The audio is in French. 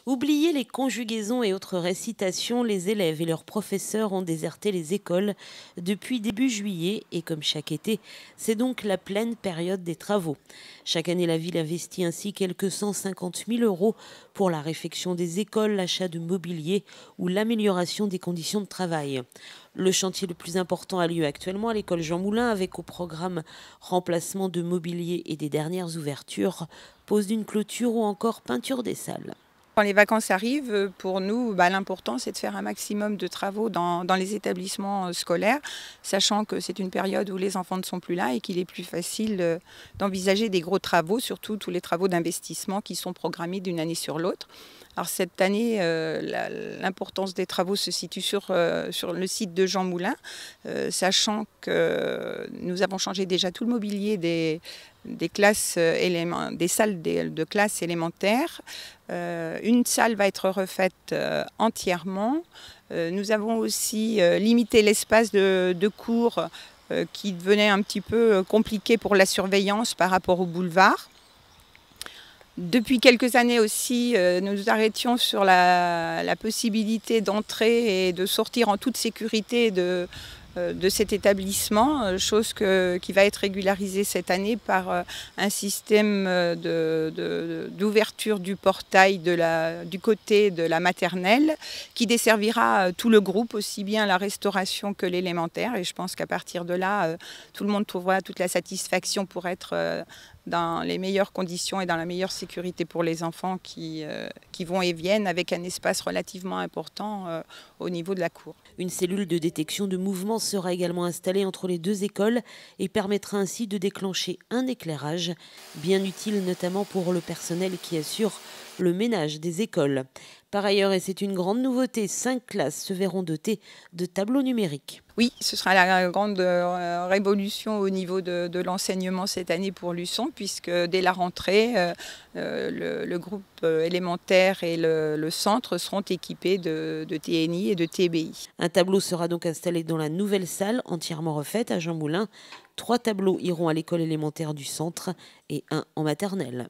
Oubliez les conjugaisons et autres récitations, les élèves et leurs professeurs ont déserté les écoles depuis début juillet et comme chaque été, c'est donc la pleine période des travaux. Chaque année, la ville investit ainsi quelques 150 000 euros pour la réfection des écoles, l'achat de mobilier ou l'amélioration des conditions de travail. Le chantier le plus important a lieu actuellement à l'école Jean Moulin avec au programme remplacement de mobilier et des dernières ouvertures, pose d'une clôture ou encore peinture des salles. Quand les vacances arrivent, pour nous, l'important, c'est de faire un maximum de travaux dans les établissements scolaires, sachant que c'est une période où les enfants ne sont plus là et qu'il est plus facile d'envisager des gros travaux, surtout tous les travaux d'investissement qui sont programmés d'une année sur l'autre. Alors cette année, l'importance des travaux se situe sur le site de Jean Moulin, sachant que nous avons changé déjà tout le mobilier des classes des salles de classe élémentaires. Une salle va être refaite entièrement. Nous avons aussi limité l'espace de cours qui devenait un petit peu compliqué pour la surveillance par rapport au boulevard. Depuis quelques années aussi, nous nous arrêtions sur la possibilité d'entrer et de sortir en toute sécurité de cet établissement, chose qui va être régularisée cette année par un système d'ouverture du portail du côté de la maternelle qui desservira tout le groupe, aussi bien la restauration que l'élémentaire. Et je pense qu'à partir de là, tout le monde trouvera toute la satisfaction pour être dans les meilleures conditions et dans la meilleure sécurité pour les enfants qui vont et viennent avec un espace relativement important au niveau de la cour. Une cellule de détection de mouvement sera également installée entre les deux écoles et permettra ainsi de déclencher un éclairage, bien utile notamment pour le personnel qui assure le ménage des écoles. Par ailleurs, et c'est une grande nouveauté, 5 classes se verront dotées de tableaux numériques. Oui, ce sera la grande révolution au niveau de l'enseignement cette année pour Luçon, puisque dès la rentrée, le groupe élémentaire et le centre seront équipés de TNI et de TBI. Un tableau sera donc installé dans la nouvelle salle entièrement refaite à Jean Moulin. 3 tableaux iront à l'école élémentaire du centre et 1 en maternelle.